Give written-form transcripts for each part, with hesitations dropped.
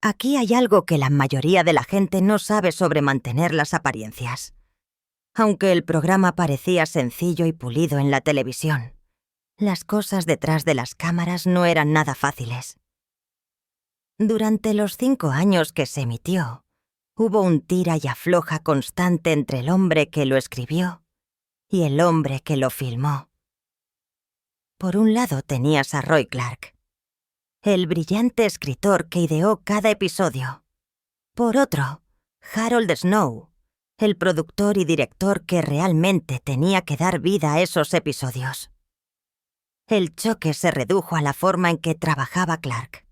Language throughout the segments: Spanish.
Aquí hay algo que la mayoría de la gente no sabe sobre mantener las apariencias. Aunque el programa parecía sencillo y pulido en la televisión, las cosas detrás de las cámaras no eran nada fáciles. Durante los 5 años que se emitió, hubo un tira y afloja constante entre el hombre que lo escribió y el hombre que lo filmó. Por un lado tenías a Roy Clark, el brillante escritor que ideó cada episodio. Por otro, Harold Snow, el productor y director que realmente tenía que dar vida a esos episodios. El choque se redujo a la forma en que trabajaba Clark.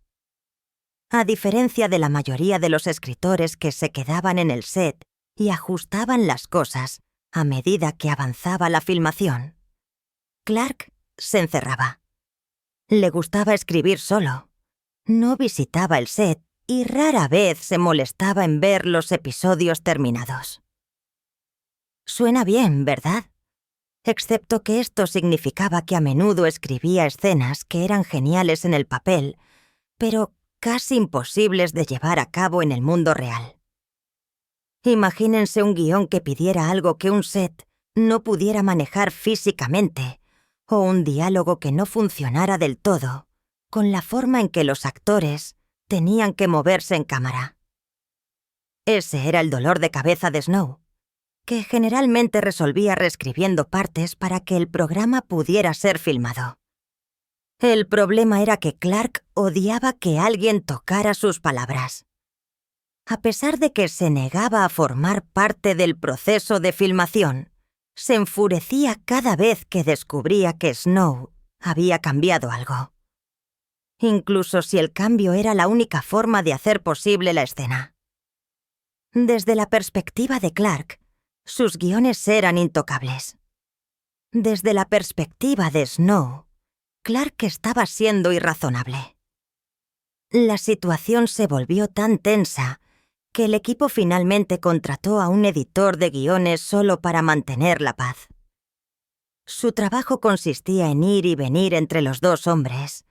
A diferencia de la mayoría de los escritores que se quedaban en el set y ajustaban las cosas a medida que avanzaba la filmación, Clark se encerraba. Le gustaba escribir solo. No visitaba el set y rara vez se molestaba en ver los episodios terminados. Suena bien, ¿verdad? Excepto que esto significaba que a menudo escribía escenas que eran geniales en el papel, pero casi imposibles de llevar a cabo en el mundo real. Imagínense un guión que pidiera algo que un set no pudiera manejar físicamente, o un diálogo que no funcionara del todo, con la forma en que los actores tenían que moverse en cámara. Ese era el dolor de cabeza de Snow, que generalmente resolvía reescribiendo partes para que el programa pudiera ser filmado. El problema era que Clark odiaba que alguien tocara sus palabras. A pesar de que se negaba a formar parte del proceso de filmación, se enfurecía cada vez que descubría que Snow había cambiado algo. Incluso si el cambio era la única forma de hacer posible la escena. Desde la perspectiva de Clark, sus guiones eran intocables. Desde la perspectiva de Snow, Clark estaba siendo irrazonable. La situación se volvió tan tensa que el equipo finalmente contrató a un editor de guiones solo para mantener la paz. Su trabajo consistía en ir y venir entre los dos hombres,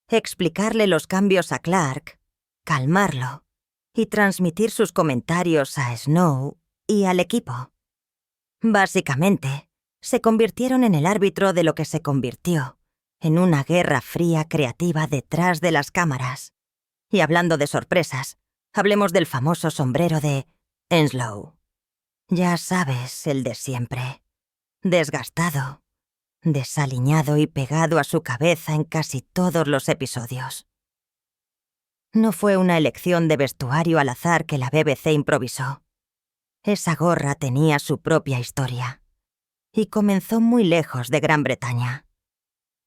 explicarle los cambios a Clark, calmarlo y transmitir sus comentarios a Snow y al equipo. Básicamente, se convirtieron en el árbitro de lo que se convirtió en una guerra fría creativa detrás de las cámaras. Y hablando de sorpresas, hablemos del famoso sombrero de Henslow. Ya sabes, el de siempre. Desgastado, desaliñado y pegado a su cabeza en casi todos los episodios. No fue una elección de vestuario al azar que la BBC improvisó. Esa gorra tenía su propia historia. Y comenzó muy lejos de Gran Bretaña.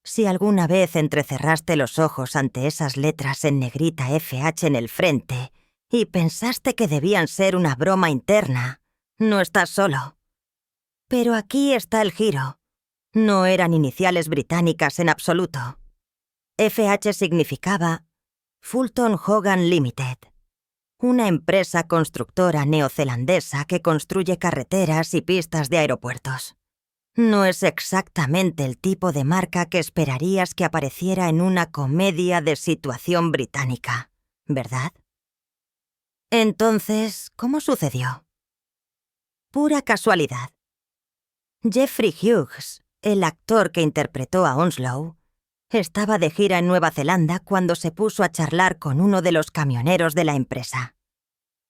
Si alguna vez entrecerraste los ojos ante esas letras en negrita FH en el frente y pensaste que debían ser una broma interna, no estás solo. Pero aquí está el giro. No eran iniciales británicas en absoluto. FH significaba Fulton Hogan Limited, una empresa constructora neozelandesa que construye carreteras y pistas de aeropuertos. No es exactamente el tipo de marca que esperarías que apareciera en una comedia de situación británica, ¿verdad? Entonces, ¿cómo sucedió? Pura casualidad. Jeffrey Hughes, el actor que interpretó a Henslow, estaba de gira en Nueva Zelanda cuando se puso a charlar con uno de los camioneros de la empresa.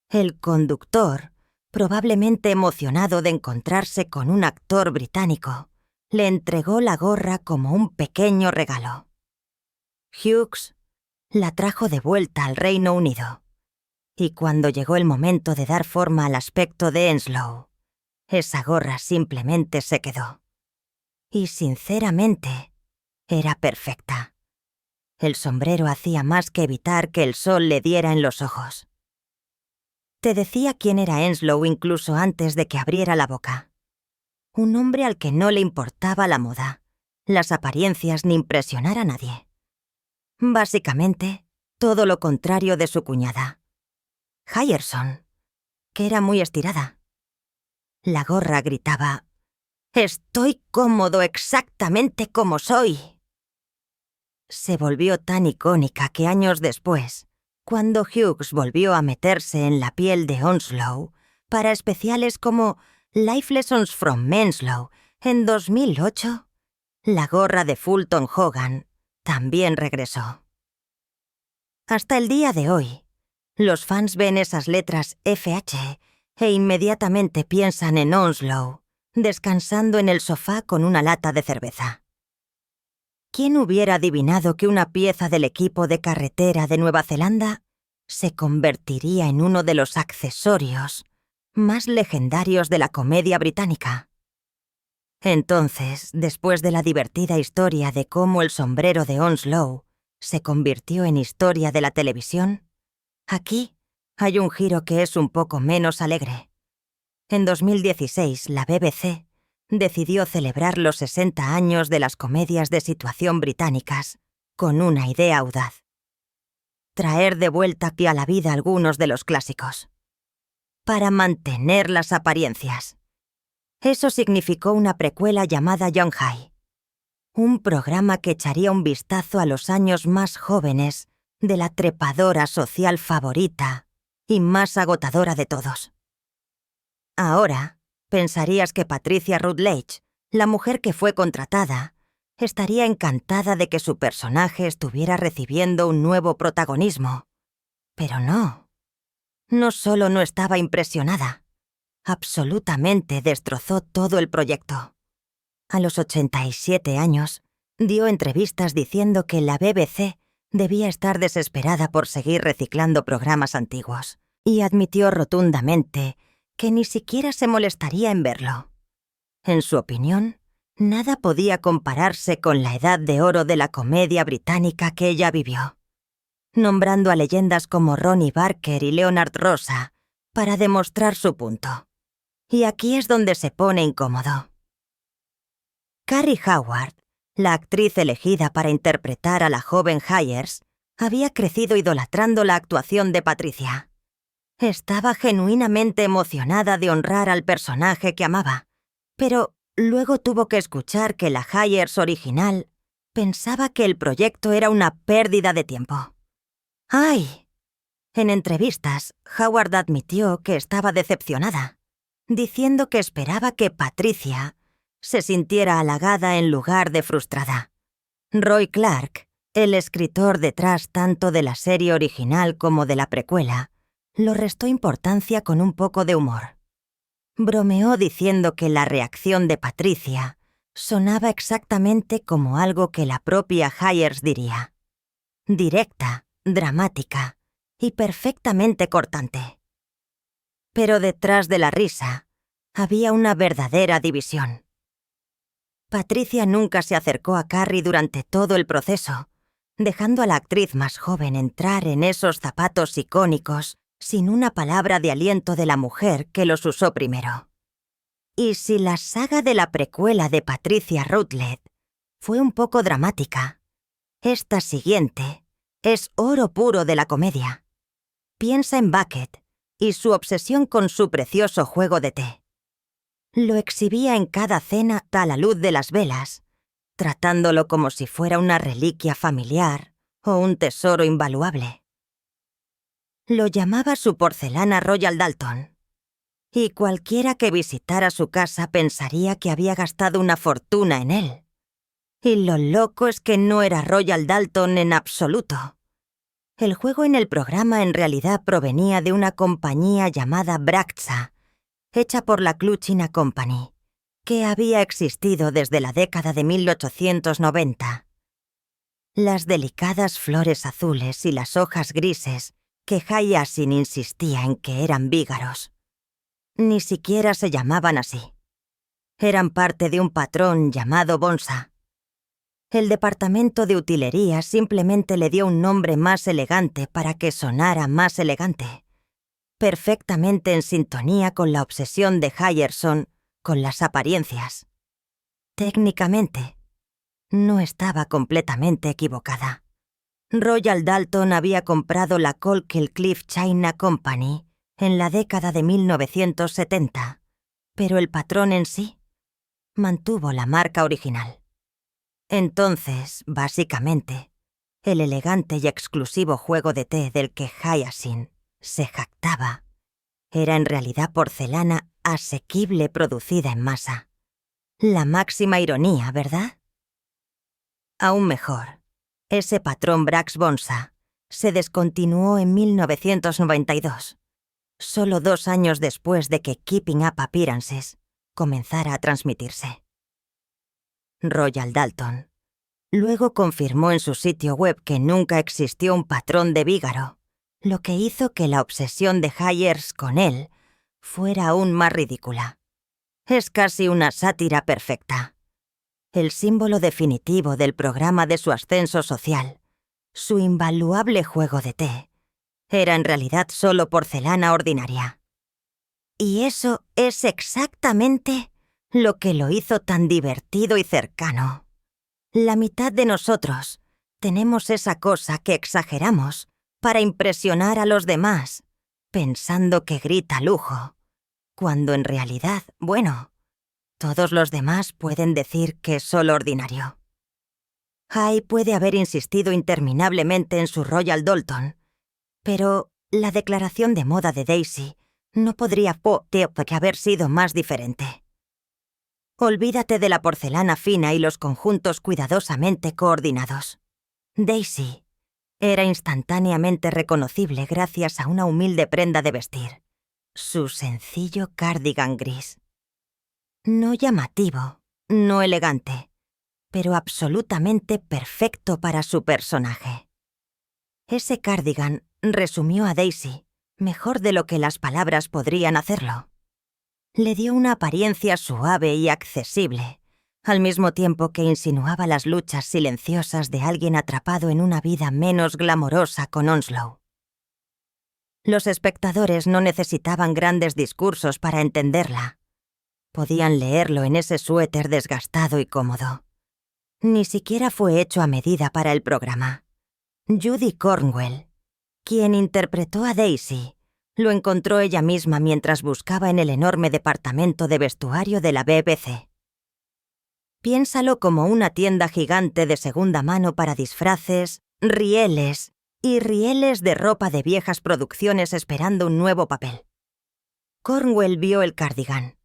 El conductor, probablemente emocionado de encontrarse con un actor británico, le entregó la gorra como un pequeño regalo. Hughes la trajo de vuelta al Reino Unido, y cuando llegó el momento de dar forma al aspecto de Henslow, esa gorra simplemente se quedó. Y sinceramente, era perfecta. El sombrero hacía más que evitar que el sol le diera en los ojos. Te decía quién era Henslow incluso antes de que abriera la boca. Un hombre al que no le importaba la moda, las apariencias ni impresionar a nadie. Básicamente, todo lo contrario de su cuñada, Ryerson, que era muy estirada. La gorra gritaba: «Estoy cómodo exactamente como soy». Se volvió tan icónica que años después, Cuando Hughes volvió a meterse en la piel de Onslow para especiales como Life Lessons from Menslow en 2008, la gorra de Fulton Hogan también regresó. Hasta el día de hoy, los fans ven esas letras FH e inmediatamente piensan en Onslow, descansando en el sofá con una lata de cerveza. ¿Quién hubiera adivinado que una pieza del equipo de carretera de Nueva Zelanda se convertiría en uno de los accesorios más legendarios de la comedia británica? Entonces, después de la divertida historia de cómo el sombrero de Onslow se convirtió en historia de la televisión, aquí hay un giro que es un poco menos alegre. En 2016, la BBC decidió celebrar los 60 años de las comedias de situación británicas con una idea audaz: traer de vuelta aquí a la vida algunos de los clásicos, para mantener las apariencias. Eso significó una precuela llamada Young High, un programa que echaría un vistazo a los años más jóvenes de la trepadora social favorita y más agotadora de todos. Ahora, pensarías que Patricia Routledge, la mujer que fue contratada, estaría encantada de que su personaje estuviera recibiendo un nuevo protagonismo. Pero no. No solo no estaba impresionada, absolutamente destrozó todo el proyecto. A los 87 años, dio entrevistas diciendo que la BBC debía estar desesperada por seguir reciclando programas antiguos, y admitió rotundamente que ni siquiera se molestaría en verlo. En su opinión, nada podía compararse con la edad de oro de la comedia británica que ella vivió, nombrando a leyendas como Ronnie Barker y Leonard Rosa para demostrar su punto. Y aquí es donde se pone incómodo. Carrie Howard, la actriz elegida para interpretar a la joven Hayers, había crecido idolatrando la actuación de Patricia. Estaba genuinamente emocionada de honrar al personaje que amaba, pero luego tuvo que escuchar que la Hayers original pensaba que el proyecto era una pérdida de tiempo. ¡Ay! En entrevistas, Howard admitió que estaba decepcionada, diciendo que esperaba que Patricia se sintiera halagada en lugar de frustrada. Roy Clark, el escritor detrás tanto de la serie original como de la precuela, lo restó importancia con un poco de humor. Bromeó diciendo que la reacción de Patricia sonaba exactamente como algo que la propia Hayers diría: directa, dramática y perfectamente cortante. Pero detrás de la risa había una verdadera división. Patricia nunca se acercó a Carrie durante todo el proceso, dejando a la actriz más joven entrar en esos zapatos icónicos sin una palabra de aliento de la mujer que los usó primero. Y si la saga de la precuela de Patricia Routledge fue un poco dramática, esta siguiente es oro puro de la comedia. Piensa en Bucket y su obsesión con su precioso juego de té. Lo exhibía en cada cena a la luz de las velas, tratándolo como si fuera una reliquia familiar o un tesoro invaluable. Lo llamaba su porcelana Royal Dalton, y cualquiera que visitara su casa pensaría que había gastado una fortuna en él. Y lo loco es que no era Royal Dalton en absoluto. El juego en el programa en realidad provenía de una compañía llamada Bracza, hecha por la Cluchina Company, que había existido desde la década de 1890. Las delicadas flores azules y las hojas grises que Hayasin insistía en que eran vígaros ni siquiera se llamaban así. Eran parte de un patrón llamado Bonsa. El departamento de utilería simplemente le dio un nombre más elegante para que sonara más elegante, perfectamente en sintonía con la obsesión de Hayerson con las apariencias. Técnicamente, no estaba completamente equivocada. Royal Dalton había comprado la Colquill-Cliff China Company en la década de 1970, pero el patrón en sí mantuvo la marca original. Entonces, básicamente, el elegante y exclusivo juego de té del que Hyacinth se jactaba era en realidad porcelana asequible producida en masa. La máxima ironía, ¿verdad? Aún mejor, ese patrón Brax Bonsa se descontinuó en 1992, solo 2 años después de que Keeping Up Appearances comenzara a transmitirse. Royal Dalton luego confirmó en su sitio web que nunca existió un patrón de Vígaro, lo que hizo que la obsesión de Hyers con él fuera aún más ridícula. Es casi una sátira perfecta. El símbolo definitivo del programa de su ascenso social, su invaluable juego de té, era en realidad solo porcelana ordinaria. Y eso es exactamente lo que lo hizo tan divertido y cercano. La mitad de nosotros tenemos esa cosa que exageramos para impresionar a los demás, pensando que grita lujo, cuando en realidad, bueno, todos los demás pueden decir que es solo ordinario. Hay puede haber insistido interminablemente en su Royal Dalton, pero la declaración de moda de Daisy no podría haber sido más diferente. Olvídate de la porcelana fina y los conjuntos cuidadosamente coordinados. Daisy era instantáneamente reconocible gracias a una humilde prenda de vestir, su sencillo cardigan gris. No llamativo, no elegante, pero absolutamente perfecto para su personaje. Ese cardigan resumió a Daisy mejor de lo que las palabras podrían hacerlo. Le dio una apariencia suave y accesible, al mismo tiempo que insinuaba las luchas silenciosas de alguien atrapado en una vida menos glamorosa con Onslow. Los espectadores no necesitaban grandes discursos para entenderla. Podían leerlo en ese suéter desgastado y cómodo. Ni siquiera fue hecho a medida para el programa. Judy Cornwell, quien interpretó a Daisy, lo encontró ella misma mientras buscaba en el enorme departamento de vestuario de la BBC. Piénsalo como una tienda gigante de segunda mano para disfraces, rieles y rieles de ropa de viejas producciones esperando un nuevo papel. Cornwell vio el cardigan.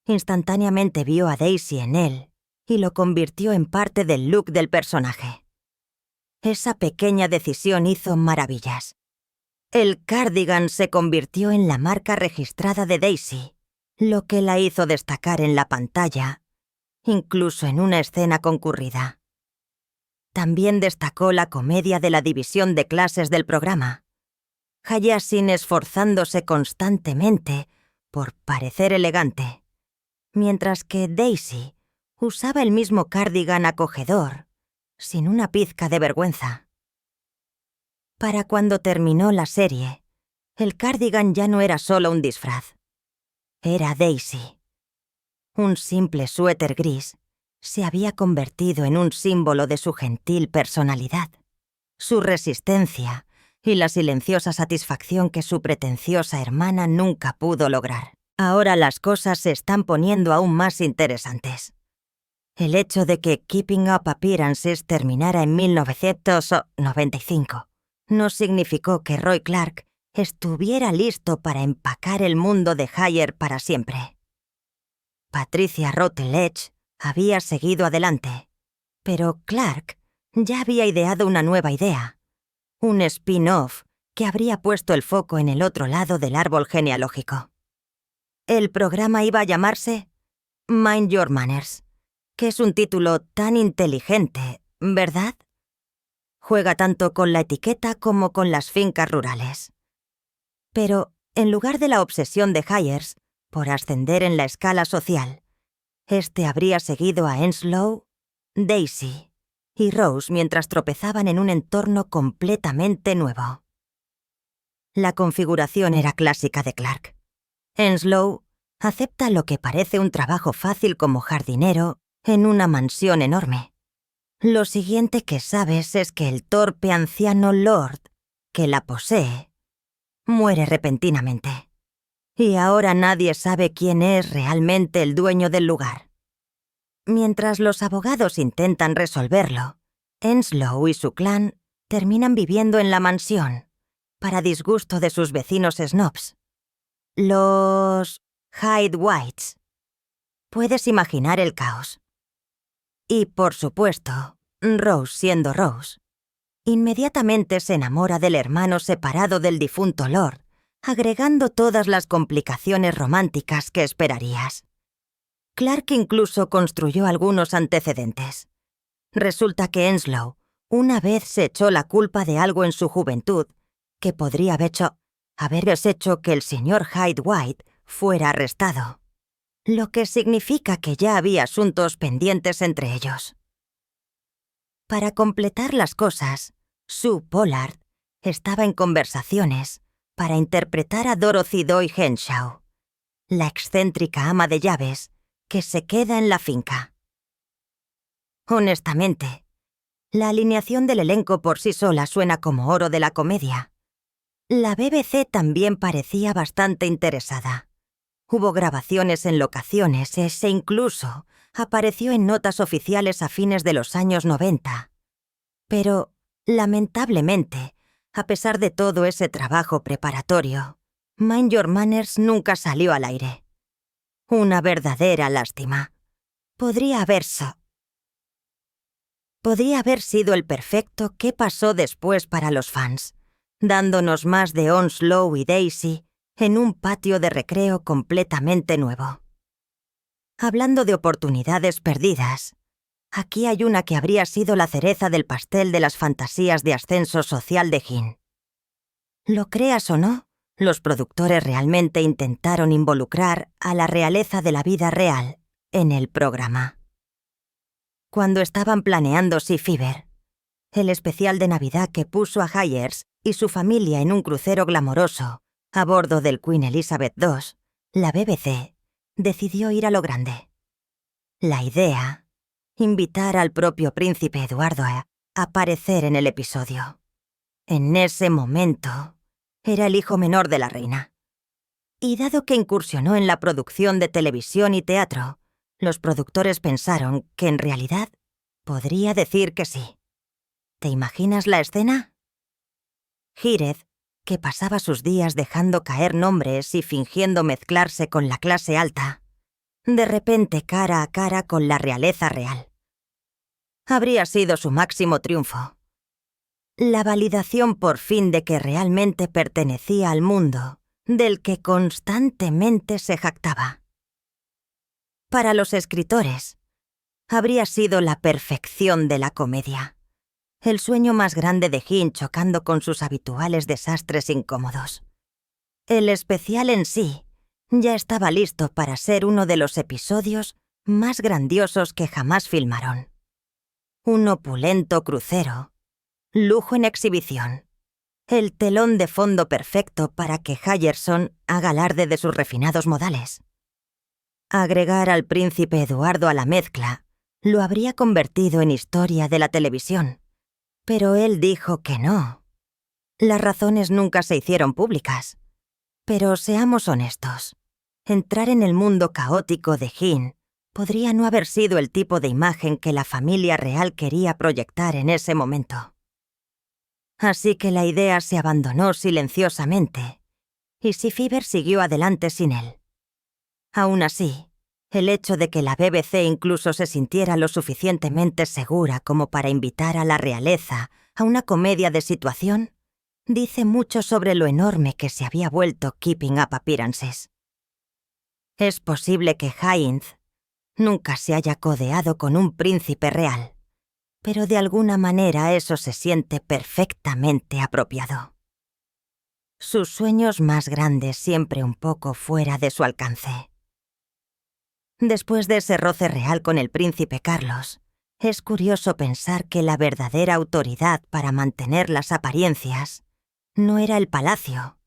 Instantáneamente vio a Daisy en él y lo convirtió en parte del look del personaje. Esa pequeña decisión hizo maravillas. El cardigan se convirtió en la marca registrada de Daisy, lo que la hizo destacar en la pantalla, incluso en una escena concurrida. También destacó la comedia de la división de clases del programa. Hyacinth esforzándose constantemente por parecer elegante, mientras que Daisy usaba el mismo cardigan acogedor, sin una pizca de vergüenza. Para cuando terminó la serie, el cardigan ya no era solo un disfraz. Era Daisy. Un simple suéter gris se había convertido en un símbolo de su gentil personalidad, su resistencia y la silenciosa satisfacción que su pretenciosa hermana nunca pudo lograr. Ahora las cosas se están poniendo aún más interesantes. El hecho de que Keeping Up Appearances terminara en 1995 no significó que Roy Clark estuviera listo para empacar el mundo de Hyer para siempre. Patricia Routledge había seguido adelante, pero Clark ya había ideado una nueva idea, un spin-off que habría puesto el foco en el otro lado del árbol genealógico. El programa iba a llamarse Mind Your Manners, que es un título tan inteligente, ¿verdad? Juega tanto con la etiqueta como con las fincas rurales. Pero, en lugar de la obsesión de Hyers por ascender en la escala social, este habría seguido a Onslow, Daisy y Rose mientras tropezaban en un entorno completamente nuevo. La configuración era clásica de Clark. Onslow acepta lo que parece un trabajo fácil como jardinero en una mansión enorme. Lo siguiente que sabes es que el torpe anciano Lord, que la posee, muere repentinamente. Y ahora nadie sabe quién es realmente el dueño del lugar. Mientras los abogados intentan resolverlo, Onslow y su clan terminan viviendo en la mansión, para disgusto de sus vecinos snobs. Los Hyde-Whites. Puedes imaginar el caos. Y, por supuesto, Rose siendo Rose, inmediatamente se enamora del hermano separado del difunto Lord, agregando todas las complicaciones románticas que esperarías. Clark incluso construyó algunos antecedentes. Resulta que Enslow una vez se echó la culpa de algo en su juventud que podría haber hecho que el señor Hyde-White fuera arrestado, lo que significa que ya había asuntos pendientes entre ellos. Para completar las cosas, Sue Pollard estaba en conversaciones para interpretar a Dorothy Doy Henshaw, la excéntrica ama de llaves que se queda en la finca. Honestamente, la alineación del elenco por sí sola suena como oro de la comedia. La BBC también parecía bastante interesada. Hubo grabaciones en locaciones, ese incluso apareció en notas oficiales a fines de los años 90. Pero, lamentablemente, a pesar de todo ese trabajo preparatorio, Mind Your Manners nunca salió al aire. Una verdadera lástima. Podría haber sido el perfecto qué pasó después para los fans, dándonos más de Onslow y Daisy en un patio de recreo completamente nuevo. Hablando de oportunidades perdidas, aquí hay una que habría sido la cereza del pastel de las fantasías de ascenso social de Hinn. Lo creas o no, los productores realmente intentaron involucrar a la realeza de la vida real en el programa. Cuando estaban planeando Sea Fever, el especial de Navidad que puso a Hyers y su familia en un crucero glamoroso a bordo del Queen Elizabeth II, la BBC decidió ir a lo grande. La idea, invitar al propio príncipe Eduardo a aparecer en el episodio. En ese momento, era el hijo menor de la reina. Y dado que incursionó en la producción de televisión y teatro, los productores pensaron que en realidad podría decir que sí. ¿Te imaginas la escena? Gírez, que pasaba sus días dejando caer nombres y fingiendo mezclarse con la clase alta, de repente cara a cara con la realeza real. Habría sido su máximo triunfo. La validación por fin de que realmente pertenecía al mundo del que constantemente se jactaba. Para los escritores, habría sido la perfección de la comedia. El sueño más grande de Hinn chocando con sus habituales desastres incómodos. El especial en sí ya estaba listo para ser uno de los episodios más grandiosos que jamás filmaron. Un opulento crucero, lujo en exhibición, el telón de fondo perfecto para que Hyerson haga alarde de sus refinados modales. Agregar al príncipe Eduardo a la mezcla lo habría convertido en historia de la televisión. Pero él dijo que no. Las razones nunca se hicieron públicas. Pero seamos honestos. Entrar en el mundo caótico de Hinn podría no haber sido el tipo de imagen que la familia real quería proyectar en ese momento. Así que la idea se abandonó silenciosamente, y Sea Fever siguió adelante sin él. Aún así, el hecho de que la BBC incluso se sintiera lo suficientemente segura como para invitar a la realeza a una comedia de situación, dice mucho sobre lo enorme que se había vuelto Keeping Up Appearances. Es posible que Hines nunca se haya codeado con un príncipe real, pero de alguna manera eso se siente perfectamente apropiado. Sus sueños más grandes siempre un poco fuera de su alcance. Después de ese roce real con el príncipe Carlos, es curioso pensar que la verdadera autoridad para mantener las apariencias no era el palacio,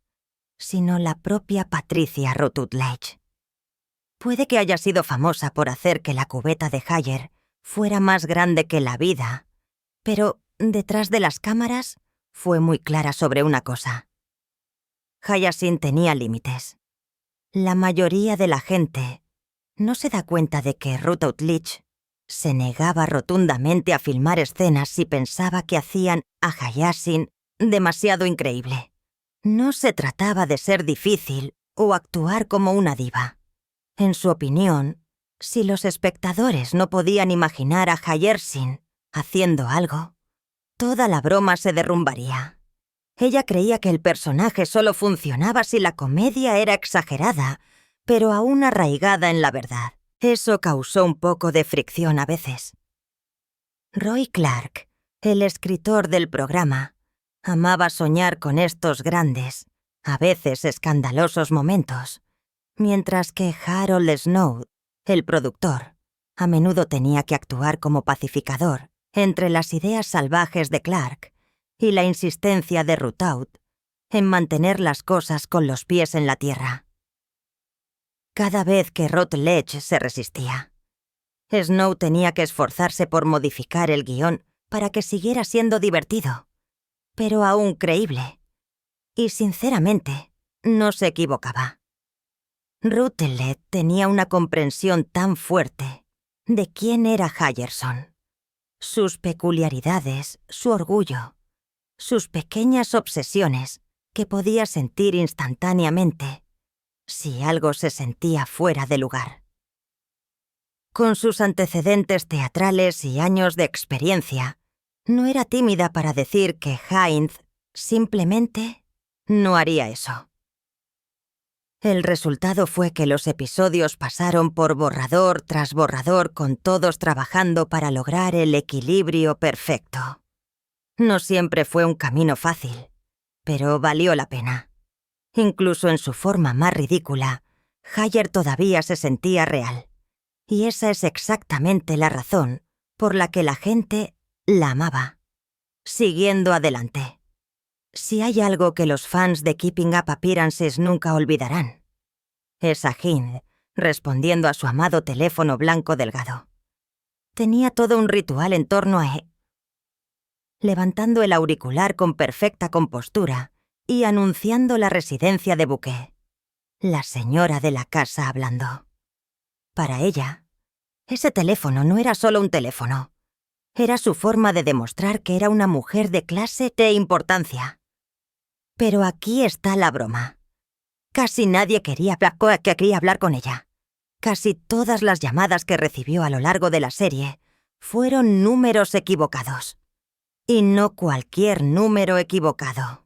sino la propia Patricia Rutledge. Puede que haya sido famosa por hacer que la cubeta de Hyer fuera más grande que la vida, pero detrás de las cámaras fue muy clara sobre una cosa. Hyacinth tenía límites. La mayoría de la gente no se da cuenta de que Rutledge Se negaba rotundamente a filmar escenas si pensaba que hacían a Hayashi demasiado increíble. No se trataba de ser difícil o actuar como una diva. En su opinión, si los espectadores no podían imaginar a Hayashi haciendo algo, toda la broma se derrumbaría. Ella creía que el personaje solo funcionaba si la comedia era exagerada, pero aún arraigada en la verdad. Eso causó un poco de fricción a veces. Roy Clark, el escritor del programa, amaba soñar con estos grandes, a veces escandalosos momentos, mientras que Harold Snow, el productor, a menudo tenía que actuar como pacificador entre las ideas salvajes de Clark y la insistencia de Rutout en mantener las cosas con los pies en la tierra. Cada vez que Routledge se resistía, Snow tenía que esforzarse por modificar el guión para que siguiera siendo divertido, pero aún creíble. Y sinceramente, no se equivocaba. Routledge tenía una comprensión tan fuerte de quién era Hayerson, sus peculiaridades, su orgullo, sus pequeñas obsesiones que podía sentir instantáneamente si algo se sentía fuera de lugar. Con sus antecedentes teatrales y años de experiencia, no era tímida para decir que Hines simplemente no haría eso. El resultado fue que los episodios pasaron por borrador tras borrador con todos trabajando para lograr el equilibrio perfecto. No siempre fue un camino fácil, pero valió la pena. Incluso en su forma más ridícula, Hayer todavía se sentía real. Y esa es exactamente la razón por la que la gente la amaba. Siguiendo adelante. Si hay algo que los fans de Keeping Up Appearances nunca olvidarán, es a Hind respondiendo a su amado teléfono blanco delgado. Tenía todo un ritual en torno a levantando el auricular con perfecta compostura y anunciando la residencia de Bouquet. La señora de la casa hablando. Para ella, ese teléfono no era solo un teléfono. Era su forma de demostrar que era una mujer de clase e importancia. Pero aquí está la broma. Casi nadie quería hablar con ella. Casi todas las llamadas que recibió a lo largo de la serie fueron números equivocados. Y no cualquier número equivocado.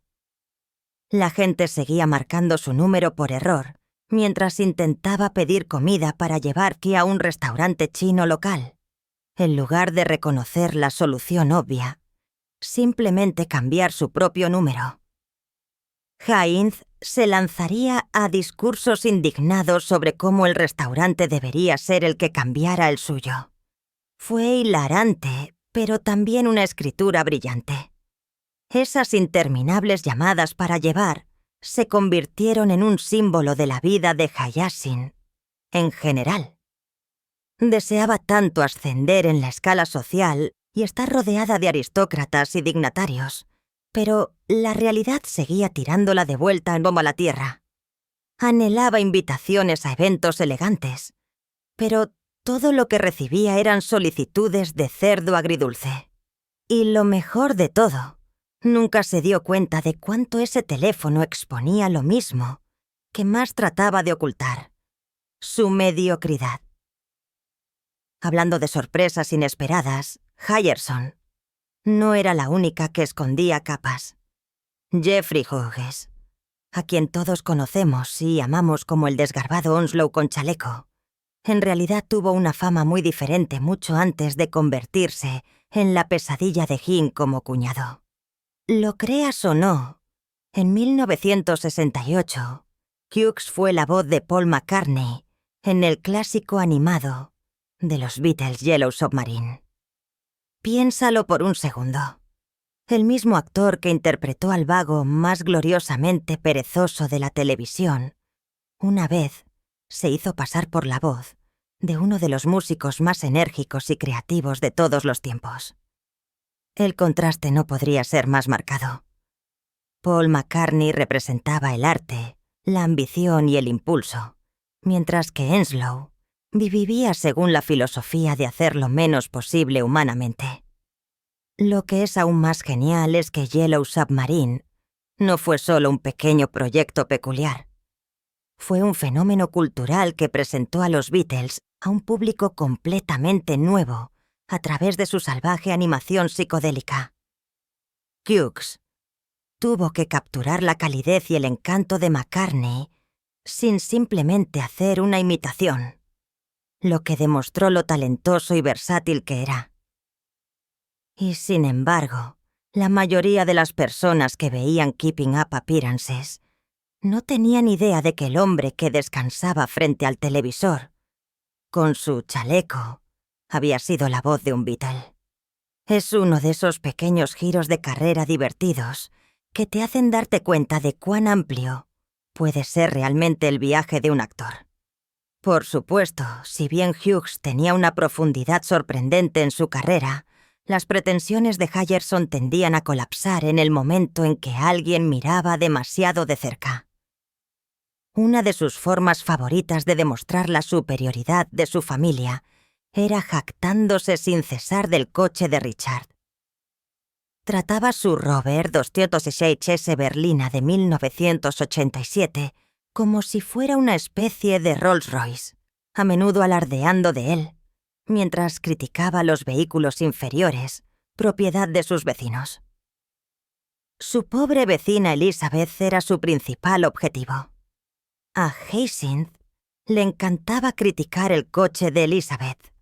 La gente seguía marcando su número por error, mientras intentaba pedir comida para llevar a un restaurante chino local, en lugar de reconocer la solución obvia, simplemente cambiar su propio número. Hines se lanzaría a discursos indignados sobre cómo el restaurante debería ser el que cambiara el suyo. Fue hilarante, pero también una escritura brillante. Esas interminables llamadas para llevar se convirtieron en un símbolo de la vida de Hayashi en general. Deseaba tanto ascender en la escala social y estar rodeada de aristócratas y dignatarios, pero la realidad seguía tirándola de vuelta en bomba a la tierra. Anhelaba invitaciones a eventos elegantes, pero todo lo que recibía eran solicitudes de cerdo agridulce. Y lo mejor de todo, nunca se dio cuenta de cuánto ese teléfono exponía lo mismo que más trataba de ocultar: su mediocridad. Hablando de sorpresas inesperadas, Hayerson no era la única que escondía capas. Jeffrey Hughes, a quien todos conocemos y amamos como el desgarbado Onslow con chaleco, en realidad tuvo una fama muy diferente mucho antes de convertirse en la pesadilla de Jim como cuñado. Lo creas o no, en 1968, Hughes fue la voz de Paul McCartney en el clásico animado de los Beatles Yellow Submarine. Piénsalo por un segundo. El mismo actor que interpretó al vago más gloriosamente perezoso de la televisión, una vez se hizo pasar por la voz de uno de los músicos más enérgicos y creativos de todos los tiempos. El contraste no podría ser más marcado. Paul McCartney representaba el arte, la ambición y el impulso, mientras que Onslow vivía según la filosofía de hacer lo menos posible humanamente. Lo que es aún más genial es que Yellow Submarine no fue solo un pequeño proyecto peculiar. Fue un fenómeno cultural que presentó a los Beatles a un público completamente nuevo a través de su salvaje animación psicodélica. Hughes tuvo que capturar la calidez y el encanto de McCartney sin simplemente hacer una imitación, lo que demostró lo talentoso y versátil que era. Y sin embargo, la mayoría de las personas que veían Keeping Up Appearances no tenían idea de que el hombre que descansaba frente al televisor, con su chaleco, había sido la voz de un Beatle. Es uno de esos pequeños giros de carrera divertidos que te hacen darte cuenta de cuán amplio puede ser realmente el viaje de un actor. Por supuesto, si bien Hughes tenía una profundidad sorprendente en su carrera, las pretensiones de Hutcherson tendían a colapsar en el momento en que alguien miraba demasiado de cerca. Una de sus formas favoritas de demostrar la superioridad de su familia era jactándose sin cesar del coche de Richard. Trataba su Rover 206S berlina de 1987 como si fuera una especie de Rolls-Royce, a menudo alardeando de él, mientras criticaba los vehículos inferiores, propiedad de sus vecinos. Su pobre vecina Elizabeth era su principal objetivo. A Hyacinth le encantaba criticar el coche de Elizabeth,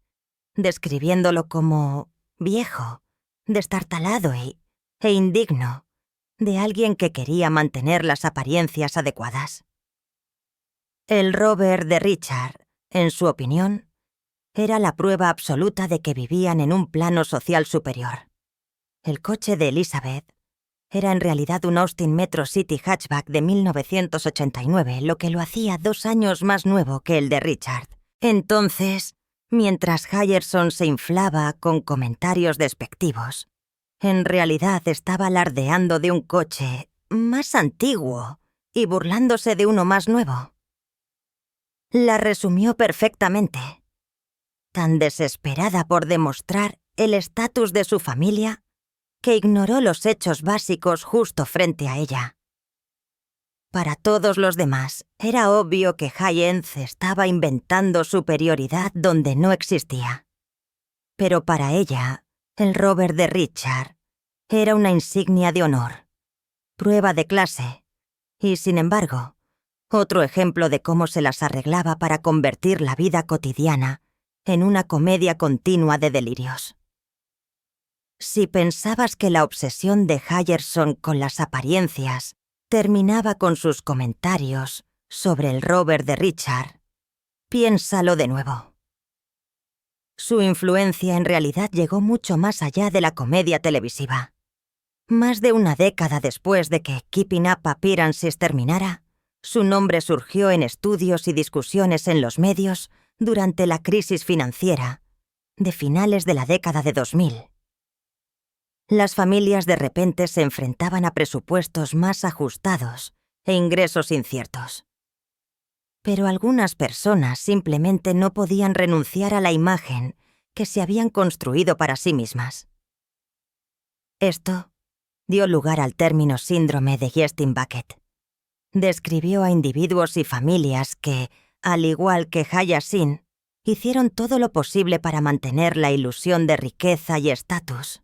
describiéndolo como viejo, destartalado e indigno, de alguien que quería mantener las apariencias adecuadas. El Rover de Richard, en su opinión, era la prueba absoluta de que vivían en un plano social superior. El coche de Elizabeth era en realidad un Austin Metro City hatchback de 1989, lo que lo hacía 2 años más nuevo que el de Richard. Entonces, mientras Hutcherson se inflaba con comentarios despectivos, en realidad estaba alardeando de un coche más antiguo y burlándose de uno más nuevo. La resumió perfectamente. Tan desesperada por demostrar el estatus de su familia, que ignoró los hechos básicos justo frente a ella. Para todos los demás, era obvio que Hyacinth estaba inventando superioridad donde no existía. Pero para ella, el Rover de Richard era una insignia de honor, prueba de clase, y sin embargo, otro ejemplo de cómo se las arreglaba para convertir la vida cotidiana en una comedia continua de delirios. Si pensabas que la obsesión de Hutcherson con las apariencias terminaba con sus comentarios sobre el Rover de Richard, piénsalo de nuevo. Su influencia en realidad llegó mucho más allá de la comedia televisiva. Más de una década después de que Keeping Up Appearances terminara, su nombre surgió en estudios y discusiones en los medios durante la crisis financiera de finales de la década de 2000. Las familias de repente se enfrentaban a presupuestos más ajustados e ingresos inciertos. Pero algunas personas simplemente no podían renunciar a la imagen que se habían construido para sí mismas. Esto dio lugar al término síndrome de Jestin-Bucket. Describió a individuos y familias que, al igual que Hyacinth, hicieron todo lo posible para mantener la ilusión de riqueza y estatus.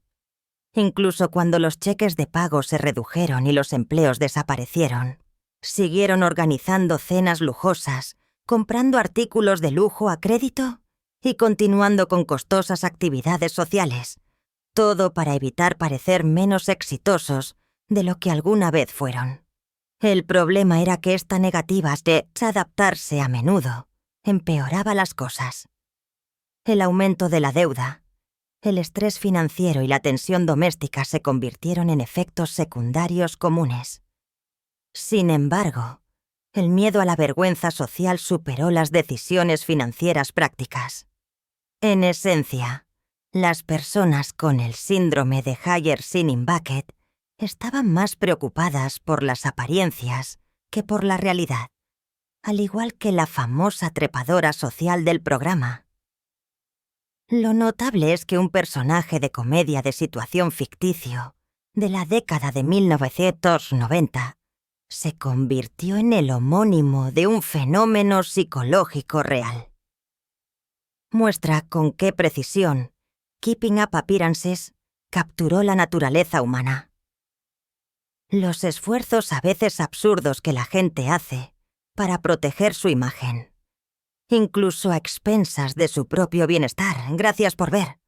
Incluso cuando los cheques de pago se redujeron y los empleos desaparecieron, siguieron organizando cenas lujosas, comprando artículos de lujo a crédito y continuando con costosas actividades sociales, todo para evitar parecer menos exitosos de lo que alguna vez fueron. El problema era que esta negativa de adaptarse a menudo empeoraba las cosas. El aumento de la deuda, el estrés financiero y la tensión doméstica se convirtieron en efectos secundarios comunes. Sin embargo, el miedo a la vergüenza social superó las decisiones financieras prácticas. En esencia, las personas con el síndrome de Hyacinth-Bucket estaban más preocupadas por las apariencias que por la realidad. al igual que la famosa trepadora social del programa. Lo notable es que un personaje de comedia de situación ficticio de la década de 1990 se convirtió en el homónimo de un fenómeno psicológico real. Muestra con qué precisión Keeping Up Appearances capturó la naturaleza humana. Los esfuerzos a veces absurdos que la gente hace para proteger su imagen, incluso a expensas de su propio bienestar. Gracias por ver.